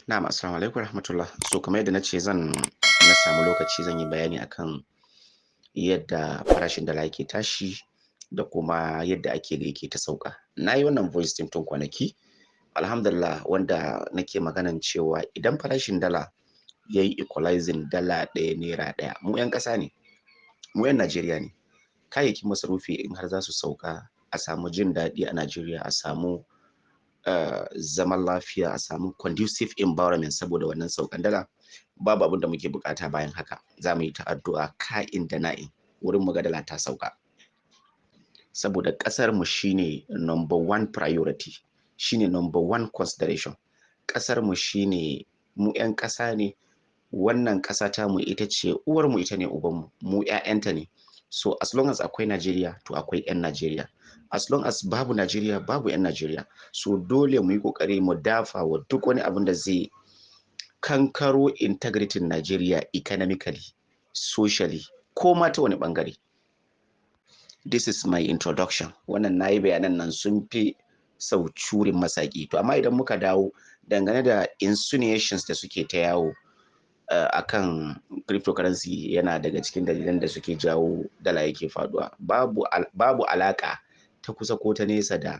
Na'am, assalamu alaikum rahmatullah. So kamar yadda na ce na samu lokaci zan yi bayani akan yadda farashin dala yake tashi da kuma yadda ake ga yake ta sauka. Na yi wannan voice din tun kwanaki, alhamdulillah, wanda nake maganan cewa idan farashin dala ya yi equalizing dala ɗaya naira ɗaya, mu 'yan ƙasa ne, mu 'yan Najeriya ne. Kayayyakin masarufi in har za su sauka, a samu jin daɗi a Najeriya, a samu zaman lafiya, a samu conducive environment saboda wannan saukan dala, babu abin da muke bukata bayan haka. Za mu yi ta addu'a ka'in da na'in wurin mu ga dala ta sauka. Saboda ƙasar mu shine number one priority, shine number one consideration. Ƙasar mu shine, mu 'yan ƙasa ne, wannan ƙasa ta mu ita ce uwar mu, ita ne uban mu 'ya'yanta ne. So as long as akwai Najeriya, to akwai 'yan Najeriya. As long as babu Najeriya, babu 'yan Najeriya. So dole mu yi ƙoƙari mu dafa wa duk wani abin da zai kankaro integrity Najeriya economically, socially, ko ma ta wani ɓangare. This is my introduction. Wannan na yi bayanan nan sun fi sau curin masaki. To amma idan muka dawo dangane da insinuations da suke ta yawo akan cryptocurrency yana daga cikin dalilan da suke jawo dala yake faduwa, babu alaka ta kusa ko ta nesa da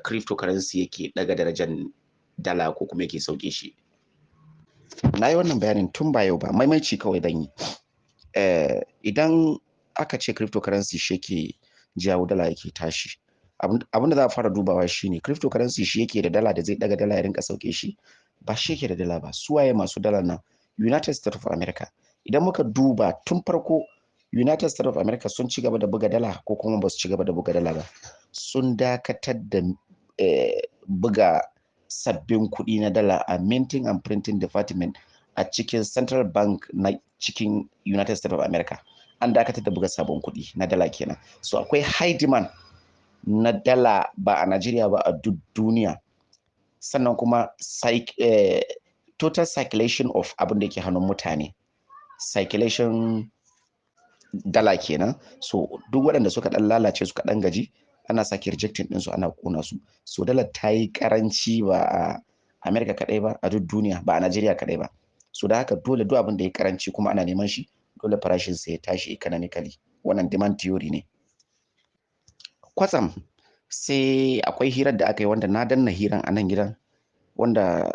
cryptocurrency yake daga darajar dala ko kuma yake sauke shi. Na yi wannan bayanin tun ba yau ba, maimaici kawai dan yi. Idan aka ce cryptocurrency shi yake jawo dala yake tashi, abin da za a fara dubawa shine cryptocurrency shi yake da dala da zai daga dala ya rinka sauke shi? Ba shi yake da dala ba. Su waye masu dala nan? United States of America. Idan muka duba tun farko, United States of America sun ci gaba da buga dala ko kuma ba su ci gaba da buga dala ba? Sun dakatar da buga sabbin kuɗi na dala a minting and printing department a cikin central bank na cikin United States of America. An dakatar da buga sabon kuɗi na dala kenan. So akwai high demand na dala ba a Najeriya ba, a duk duniya. Sannan kuma total circulation of abin da ke hannun mutane, circulation dala kenan. So duk waɗanda suka ɗan lalace, suka ɗan gaji, ana sake rejecting ɗinsu, ana ƙona su. So dala ta yi ƙaranci ba a America kaɗai ba, a duk duniya, ba a Najeriya kaɗai ba. So da haka dole duk abin da ya ƙaranci kuma ana neman shi, dole farashin sa ya tashi economically. Wannan demand theory ne. Kwatsam sai akwai hirar da aka yi wanda na danna hiran a nan gidan, wanda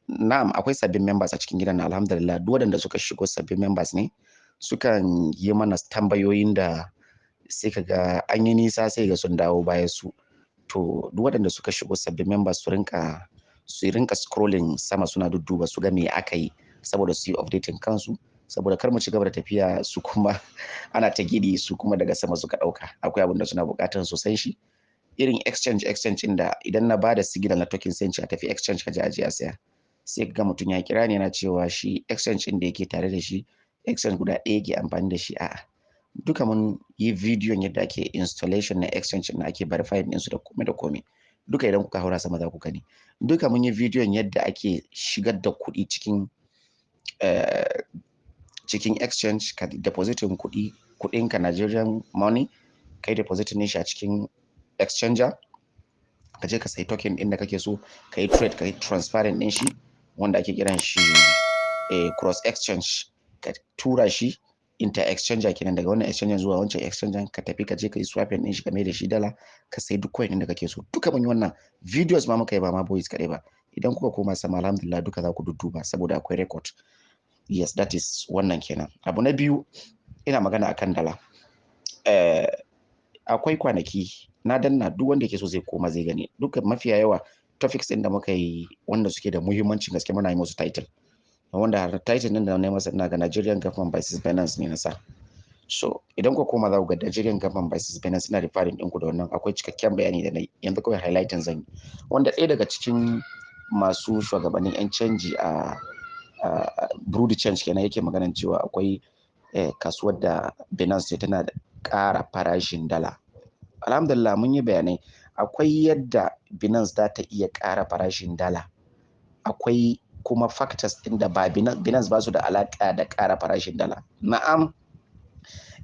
na'am akwai sabbin members a cikin gidan na, alhamdulillah. Duk waɗanda suka shigo sabbin members ne, sukan yi mana tambayoyin da sai kaga an yi nisa sai ga sun dawo baya su. To duk waɗanda suka shigo sabbin members su rinka scrolling sama suna dudduba su ga me aka yi, saboda su yi updating kansu, saboda kar mu ci gaba da tafiya su kuma ana ta gidi su kuma daga sama suka ɗauka. Akwai abin da suna buƙatar su san shi, irin exchange inda idan na bada signal na token sai a tafi exchange ka je a saya, sai ga mutum ya kira ni yana cewa shi exchange din da yake tare da shi exchange guda ɗaya yake amfani da shi. A'a, duka mun yi bidiyon yadda ake installation na exchange na, ake verify din su da komai da komai. Duka idan kuka haura sama za ku gani. Duka mun yi bidiyon yadda ake shigar da kuɗi cikin exchange, ka depositin kuɗinka Nigerian money, kai depositin shi a cikin exchanger, ka je ka sayi token ɗin da kake so, ka yi trade, ka yi transferring ɗin shi, wanda ake kiran shi cross exchange, ka tura shi inter exchanger kenan, daga wannan exchanger zuwa wancan exchanger, ka tafi ka je ka yi swapping ɗin shi, ka mai da shi dala, ka sayi duk coin ɗin da kake so. Duka mun yi wannan videos ma muka yi, ba ma boys kaɗai ba. Idan kuka koma sama, alhamdulillah, duka za ku dudduba saboda akwai record. Yes, that is wannan kenan. Abu na biyu, ina magana akan dala. Akwai kwanaki na danna, duk wanda yake so zai koma zai gani. Duka mafiya yawa topics ɗin da muka yi wanda suke da muhimmancin gaske muna yi musu title, wanda title ɗin da na yi masa ina ga Nigerian government versus Binance ne na sa. So idan ku koma za ku ga Nigerian government versus Binance, ina referring ɗinku da wannan. Akwai cikakken bayani da na yi, yanzu kawai highlighting zan yi, wanda ɗaya daga cikin masu shugabannin 'yan canji a Broad Change kenan yake maganan cewa akwai kasuwar da Binance tana da ƙara farashin dala. Alhamdulillah, mun yi bayanai. Akwai yadda Binance za ta iya ƙara farashin dala, akwai kuma factors ɗin da ba Binance ba su da alaƙa da ƙara farashin dala. Na'am,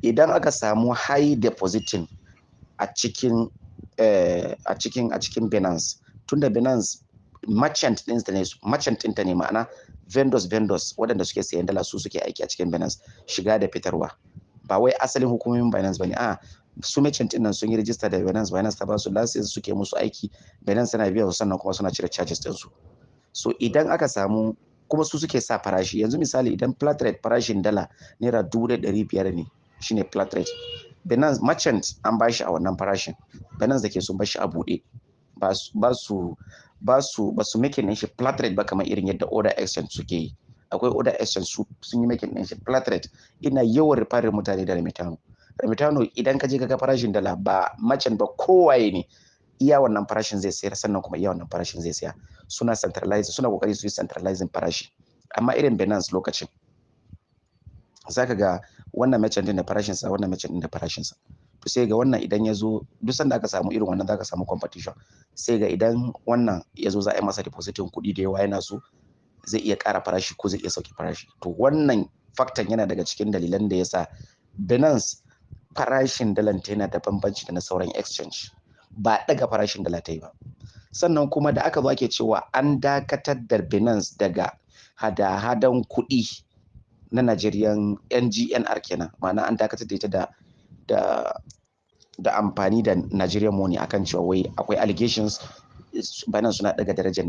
idan aka samu high depositing a cikin Binance, tunda Binance merchant ɗinta ne, ma'ana vendors waɗanda suke sayan dala su suke aiki a cikin Binance, shiga da fitarwa, ba wai asalin hukumomin Binance bane, a su merchant ɗin nan sun yi register da Binance ta ba su license, suke musu aiki, Binance tana biya su, sannan kuma suna cire charges ɗinsu. So idan aka samu, kuma su suke sa farashi. Yanzu misali idan flat rate farashin dala naira 1,500 ne, shine flat rate, Binance merchant an bashi a wannan farashin, Binance da ke sun bashi a buɗe, ba su making ɗin shi flat rate ba, kamar irin yadda order exchange suke yi. Akwai order exchange sun yi making ɗin shi flat rate. Ina yawan referring mutane da Remitano idan ka je ka ga farashin dala, ba merchant ba, kowaye ne, iya wannan farashin zai sayar, sannan kuma iya wannan farashin zai saya. Suna kokari su yi centralizing farashi. Amma irin Binance lokacin zaka ga wannan merchant din da farashin sa, wannan merchant din da farashin sa, to sai ga wannan idan ya zo, duk sanda aka samu irin wannan zaka samu competition. Sai ga idan wannan ya zo za a yi masa depositin kuɗi da yawa, yana so zai iya ƙara farashi ko zai iya sauke farashi. To wannan factor yana daga cikin dalilan da yasa Binance farashin dalan ta yana da bambanci da na sauran exchange, ba ɗaga farashin dala ta yi ba. Sannan kuma da aka zo ake cewa an dakatar da Binance daga hada-hadan kuɗi na Nigerian NGNR kenan, ma'ana an dakatar da ita da amfani da Nigerian money, akan cewa wai akwai allegations Binance suna daga darajar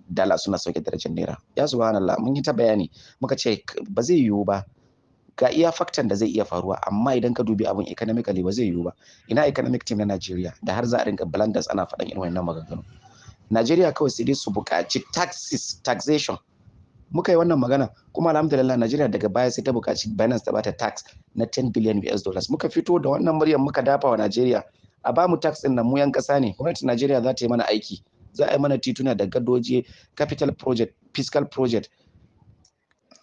dala, suna sauke darajar naira. Ya subhanallah, mun yi ta bayani, muka ce ba zai yiwu ba, ga iya faktan da zai iya faruwa, amma idan ka dubi abin economically ba zai yiwu ba. Ina economic team na Nigeria da har za a rinka blunders ana faɗan irin wannan maganganu. Nigeria kawai sai dai su buƙaci taxation. Muka yi wannan magana, kuma alhamdulillah Nigeria daga baya sai ta buƙaci Binance ta bata tax na $10 billion. Muka fito da wannan muryar, muka dafa wa Nigeria a ba mu tax ɗin nan, mu yan ƙasa ne, gwamnatin Nigeria za ta yi mana aiki, za a yi mana tituna da gadoji, capital project, fiscal project,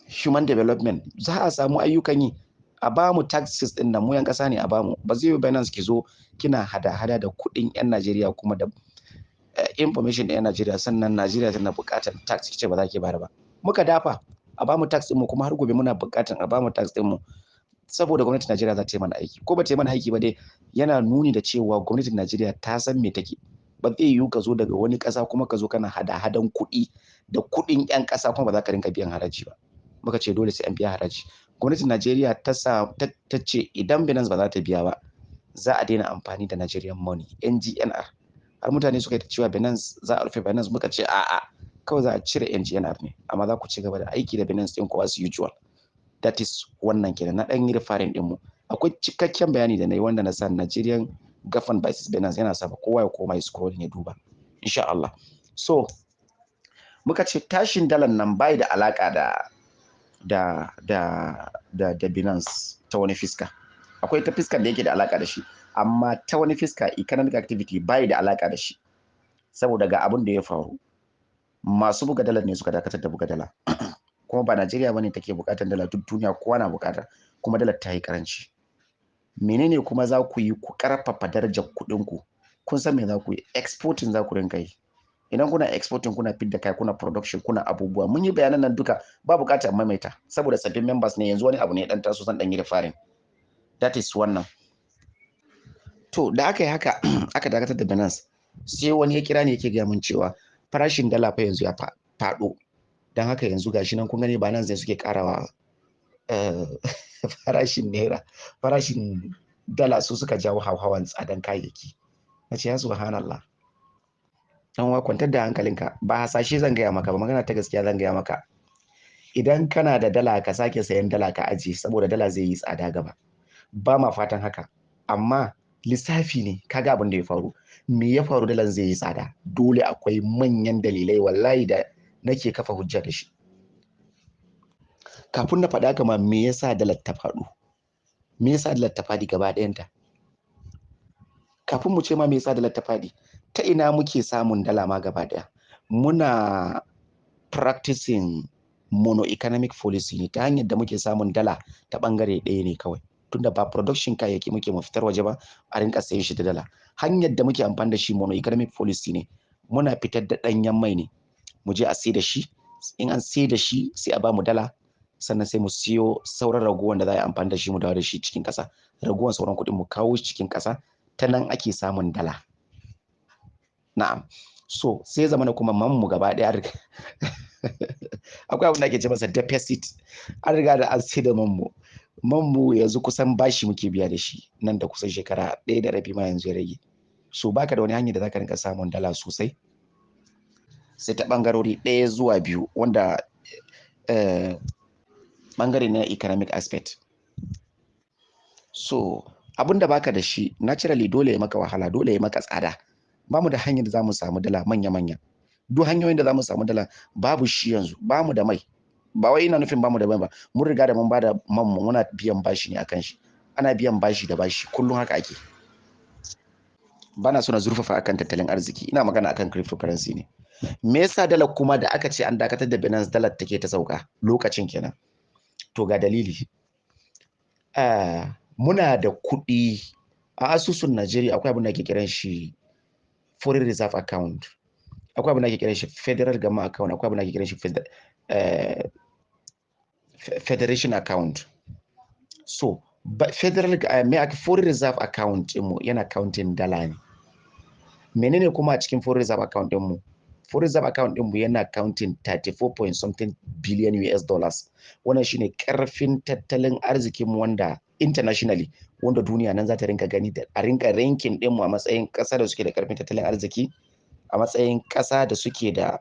human development, za a samu ayyukan yi, a ba mu taxes ɗin nan, mu yan ƙasa ne, a ba mu. Ba zai yi Binance ki zo kina hada-hada da kuɗin 'yan Nigeria kuma da information ɗin 'yan Nigeria, sannan Nigeria tana buƙatar tax kice ba za ki bayar ba. Muka dafa a ba mu tax ɗinmu, kuma har gobe muna buƙatar a ba mu tax ɗinmu, saboda gwamnatin Najeriya za ta yi mana aiki. Ko ba ta yi mana aiki ba dai, yana nuni da cewa gwamnatin Najeriya ta san me take. Ba zai yiwu ka zo daga wani ƙasa kuma ka zo kana hada-hadan kuɗi da kuɗin 'yan ƙasa, kuma ba za ka rinka biyan haraji ba. Muka ce dole sai an biya haraji. Gwamnatin Najeriya ta ce idan Binance ba za ta biya ba, za a daina amfani da Nigerian money, NGNR. Har mutane suka yi ta cewa Binance za a rufe Binance, muka ce a'a, kawai za a cire NGNR ne, amma za ku ci gaba da aiki da Binance ɗin ku as usual. That is wannan kenan. Na ɗan yi referring ɗinmu. Akwai cikakken bayani da na yi wanda na sa Nigerian governed by Binance, yana sa kowa ya koma ya scrolling ya duba, insha Allah. So muka ce tashin dalar nan bai da alaka da Binance ta wani fiska. Akwai ta fiskan da yake da alaka da shi, amma ta wani fiska economic activity bai da alaka da shi, saboda ga abin da ya faru. Masu buga dalar ne suka dakatar da buga dala, kuma ba Najeriya bane take bukatar dala, duk duniya kowa na bukata, kuma dalar ta yi karanci. Menene kuma za ku yi ku karfafa darajar kuɗin ku? Kun san me za ku yi? Exporting za ku rinka yi. Idan kuna exporting, kuna fidda kai, kuna production, kuna abubuwa. Mun yi bayanan nan duka, ba bukatar maimaita, saboda sabbin members ne, yanzu wani abu ne dan taso, zan dan yi referring. That is wannan. To da aka yi haka aka dakatar da Binance, sai wani ya kira ne yake gaya min cewa farashin dala fa yanzu ya faɗo, don haka yanzu gashi nan kun gani Binance ne suke karawa farashin naira, farashin dala su suka jawo hauhawan tsadan kayayyaki. Na ce ya subhanallah, dan wa kwantar da hankalinka, ba hasashe zan gaya maka ba, magana ta gaskiya zan gaya maka. Idan kana da dala ka sake sayan dala ka ajiye, saboda dala zai yi tsada gaba. Ba ma fatan haka, amma lissafi ne, kaga abin da ya faru. Me ya faru dalan zai yi tsada? Dole akwai manyan dalilai wallahi da nake kafa hujja da shi. Kafin na faɗa kama me yasa dalar ta faɗo, me yasa dalar ta faɗi gaba ɗayanta? Kafin mu ce ma me yasa dalar ta faɗi, ta ina muke samun dala ma gaba ɗaya? Muna practicing mono economic policy ne, ta hanyar da muke samun dala ta ɓangare ɗaya ne kawai, tunda ba production kayayyaki muke mu fitar waje ba a rinka sayen shi da dala. Hanyar da muke amfani da shi mono economic policy ne, muna fitar da ɗanyen mai ne, mu je a sai da shi, in an sai da shi sai a ba mu dala, sannan sai mu siyo sauran raguwan da za a yi amfani da shi, mu dawo da shi cikin ƙasa, raguwan sauran kuɗin mu kawo shi cikin ƙasa, ta nan ake samun dala. Na'am. so sai zama na kuma manmu gaba ɗaya akwai abin da ake ce masa deficit, an riga da an sai da manmu yanzu kusan bashi muke biya da shi nan da kusan shekara 1.5 ma yanzu ya rage. So baka da wani hanyar da zaka rinka samun dala sosai sai ta bangarori 1 zuwa 2 wanda bangare na economic aspect. So abinda baka da shi naturally dole ya maka wahala, dole ya maka tsada. Bamu da hanyar da zamu samu dala manya-manya. Duk hanyoyin da zamu samu dala babu shi yanzu, bamu da mai. Ba wai ina nufin bamu da mai ba, mun riga da mun bada manmu muna biyan bashi ne akan shi. Ana biyan bashi da bashi, kullum haka ake. Bana so na zurfafa akan tattalin arziki, ina magana akan cryptocurrency ne. Me yasa dala kuma da aka ce an dakatar da Binance dalar take ta sauka lokacin kenan? To ga dalili. Muna da kuɗi a asusun Najeriya, akwai abin da ake kiran shi foreign reserve account, akwai abin da ake kiran shi federal government account, akwai abin da ake kiran shi federation account. So federal foreign reserve account mu yana counting dala ne. Menene kuma a cikin foreign reserve account mu? Foreign reserve account mu yana counting 34 point something billion US dollars. Wannan shine karfin tattalin arzikin mu wanda internationally, wanda duniya nan za ta rinka gani da a rinka ranking din mu a matsayin ƙasa da suke da karfin tattalin arziki, a matsayin ƙasa da suke da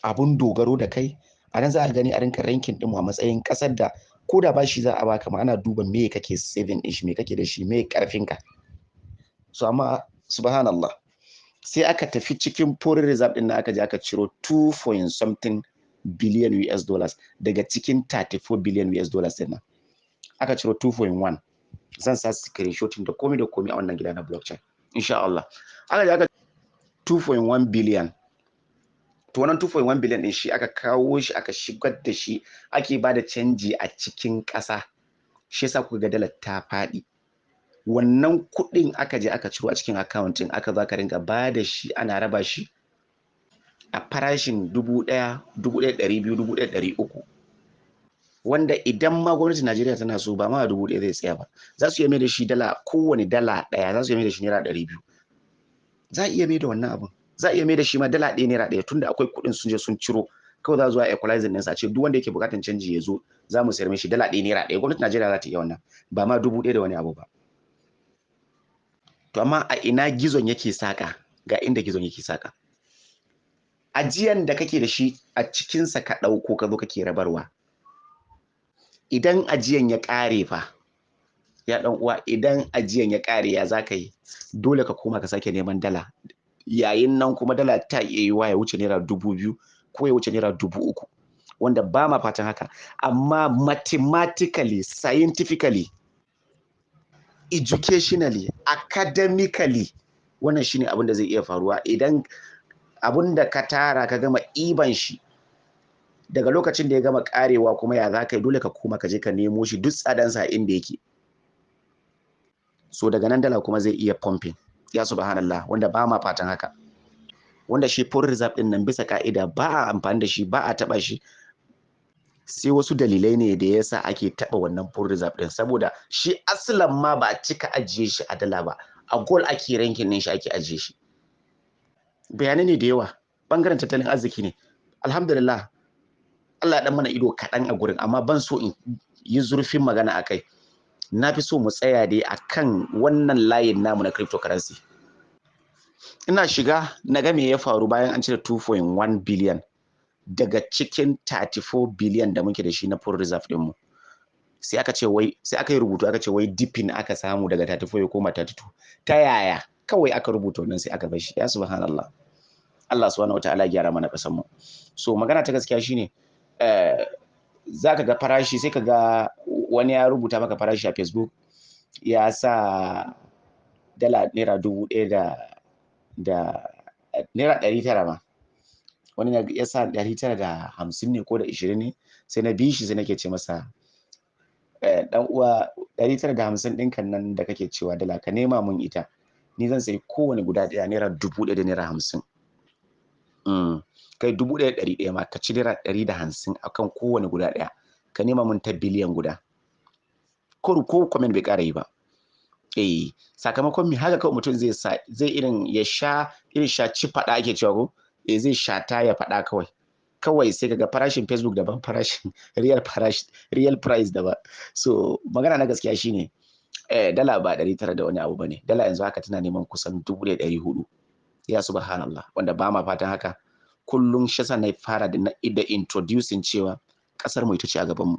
abun dogaro da kai. A nan za a gani a rinka ranking din mu a matsayin ƙasar da ko da bashi za a baka ma ana duba me kake saving din shi, me kake da shi, me karfin ka. So amma subhanallah, sai aka tafi cikin foreign reserve din aka je aka ciro 2 point something billion US dollars daga cikin 34 billion US dollars din nan. Aka ciro 2.1. Zan sa screenshot da komai a wannan gida na blockchain insha Allah. Aka je aka 2.1 billion. To wannan 2.1 billion din shi aka kawo shi aka shigar da shi, ake bada canji a cikin ƙasa. Shi yasa kuka ga dalar ta faɗi. Wannan kuɗin aka je aka ciro a cikin accounting, aka zo aka ringa bada shi ana raba shi a farashin 1,000, 1,200, 1,300. Wanda idan ma gwamnatin Najeriya tana so ba ma 1,000 zai tsaya ba. Za su iya mai da shi dala, kowane dala ɗaya za su iya mai da shi naira 200. Za a iya mai da wannan abun. Za a iya mai da shi ma dala ɗaya naira ɗaya, tunda akwai kuɗin sun je sun ciro. Kawai za su zo a equalizing ɗinsa, a ce duk wanda yake buƙatar canji ya zo, za mu sayar mishi dala ɗaya naira ɗaya. Gwamnatin Najeriya za ta iya wannan, ba ma 1,000 da wani abu ba. To amma a ina gizon yake saka? Ga inda gizon yake saka. Ajiyan da kake da shi a cikinsa ka ɗauko ka zo kake rabarwa. Idan ajiyan ya ƙare fa, ya ɗan uwa, idan ajiyan ya ƙare ya za ka yi? Dole ka koma ka sake neman dala. Yayin nan kuma dala ta iya yiwuwa ya wuce naira 2,000 ko ya wuce naira 3,000, wanda ba ma fatan haka. Amma mathematically, scientifically, educationally, academically, wannan shine abin da zai iya faruwa. Idan abin da ka tara ka gama iban shi, daga lokacin da ya gama karewa kuma ya za ka yi? Dole ka koma ka je ka nemo shi duk tsadansa inda yake. So daga nan dala kuma zai iya pumping. Ya subhanallah, wanda ba ma fatan haka. Wanda shi foreign reserve din nan bisa ka'ida ba a amfani da shi, ba a taba shi. Sai wasu dalilai ne da yasa ake taba wannan foreign reserve din, saboda shi asalan ma ba a cika ajiye shi a dala ba, a gold ake ranking din shi, ake ajiye shi. Bayanai ne da yawa, bangaren tattalin arziki ne. Alhamdulillah, Allah ya dan mana ido kaɗan a gurin, amma ban so in yi zurfin magana a kai. Na fi so mu tsaya dai akan wannan layin namu na cryptocurrency. Ina shiga na ga me ya faru bayan an cire 2.1 billion daga cikin 34 billion da muke da shi na foreign reserve ɗinmu. Sai aka ce wai, sai aka yi rubutu aka ce wai dipping aka samu daga 34 ya koma 32. Ta yaya? Kawai aka rubuta wannan sai aka bar shi. Ya subhanallah. Allah subhanahu wataala ya gyara mana ƙasar mu. So magana ta gaskiya shine, za ka ga farashi, sai ka ga wani ya rubuta maka farashi a Facebook ya sa dala naira 1,000 da naira 900 ma. Wani ya sa 950 ne ko da 20 ne, sai na bi shi sai nake ce masa, dan uwa 950 ɗinkan nan da kake cewa dala, ka nema mun ita, ni zan sayi kowane guda ɗaya naira 1,000 da naira 50. Kai 1,100 ma, ka ci naira 150 akan kowane guda ɗaya, ka nema mun ta biliyan guda. Ko comment bai ƙara yi ba. sakamakon me haka kawai mutum zai irin ya sha ci faɗa ake cewa ko zai shata ya faɗa kawai sai kaga farashin Facebook daban, farashin real price daban. So magana na gaskiya shine dala ba 900 da wani abu bane, dala yanzu haka tana neman kusan 1400. Ya subhanallah, wanda ba ma fatan haka. Kullum shi yasa na fara da introducing cewa kasar mu ita ce a gaban mu,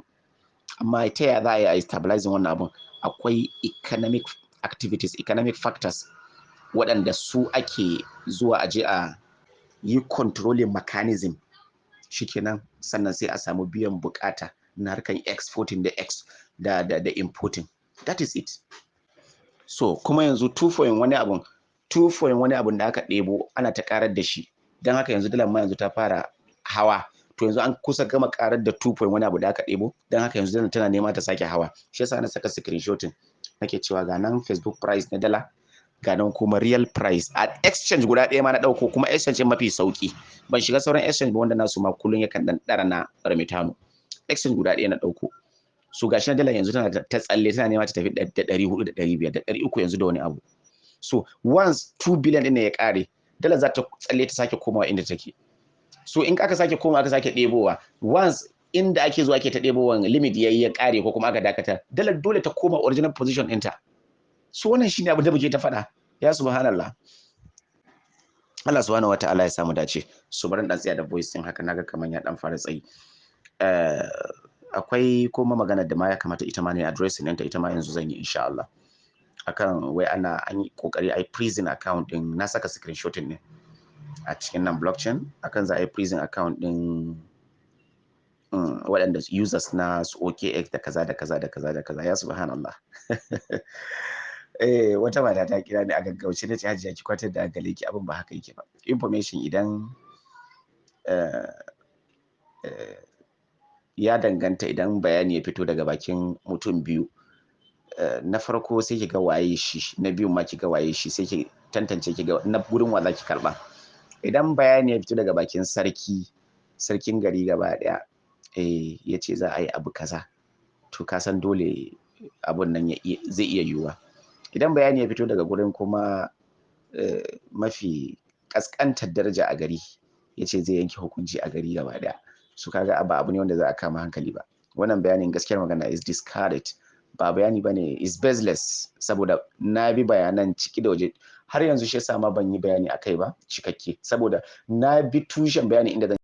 amma ta yaya za a yi stabilizing wannan abun? Akwai economic activities, economic factors waɗanda su ake zuwa a je a yi controlling mechanism, shikenan sannan sai a samu biyan bukata na harkan exporting da importing. That is it. So kuma yanzu 2 wani abun da aka ɗebo ana ta karar da shi, don haka yanzu dalar ma yanzu ta fara hawa. To yanzu an kusa gama karar da 2 wani abu da aka ɗebo, don haka yanzu dalar tana nema ta sake hawa. Shi yasa na saka screenshoting nake cewa ga nan Facebook price na dala, ga nan kuma real price a exchange guda ɗaya ma na ɗauko, kuma exchange mafi sauki. Ban shiga sauran exchange ba wanda nasu ma kullun yakan dan ɗara na Remitano. Exchange guda ɗaya na ɗauko. So gashi na dala yanzu tana ta tsalle, tana nema ta tafi da 400 da 500 da 300 yanzu da wani abu. So once 2 billion ɗin ne ya ƙare, dala za ta tsalle ta sake komawa inda take. So in aka sake komawa aka sake ɗebowa, once inda ake zuwa ake ta ɗebowa limit ya ƙare ko kuma aka dakata, dala dole ta koma original position ɗinta. So wannan shine abin da muke ta faɗa. Ya subhanallah. Allah subhanahu wataala ya samu dace. So bari dan tsaya da voice din haka, naga kaman ya dan fara tsayi. Akwai kuma magana da ma ya kamata ita ma ne addressing ɗinta, ita ma yanzu zan yi insha Allah. Akan wai an yi kokari ai freezing account din, na saka screenshotting ne a cikin nan blockchain, akan za a yi freezing account din waɗanda users na su OKX da kaza da kaza da kaza da kaza. Ya subhanallah. Wata mata ta kira ni a gaggauce, na ce hajiya ki kwatar da hankali ki, abin ba haka yake ba. Information idan ya danganta, idan bayani ya fito daga bakin mutum biyu, na farko sai ki ga waye shi, na biyun ma ki ga waye shi, sai ki tantance ki ga na gurin wa za ki karba. Idan bayani ya fito daga bakin sarkin gari gaba daya, ya ce za a yi abu kaza, to ka san dole abun nan zai iya yiwuwa. Idan bayani ya fito daga gurin kuma mafi kaskantar daraja a gari, ya ce zai yanke hukunci a gari gaba daya, su kaga abu ne wanda za a kama hankali ba. Wannan bayanin gaskiyar magana is discarded, ba bayani bane, is baseless, saboda na bi bayanan ciki da waje. Har yanzu shi yasa ma ban yi bayani akai ba cikakke, saboda na bi tushen bayani inda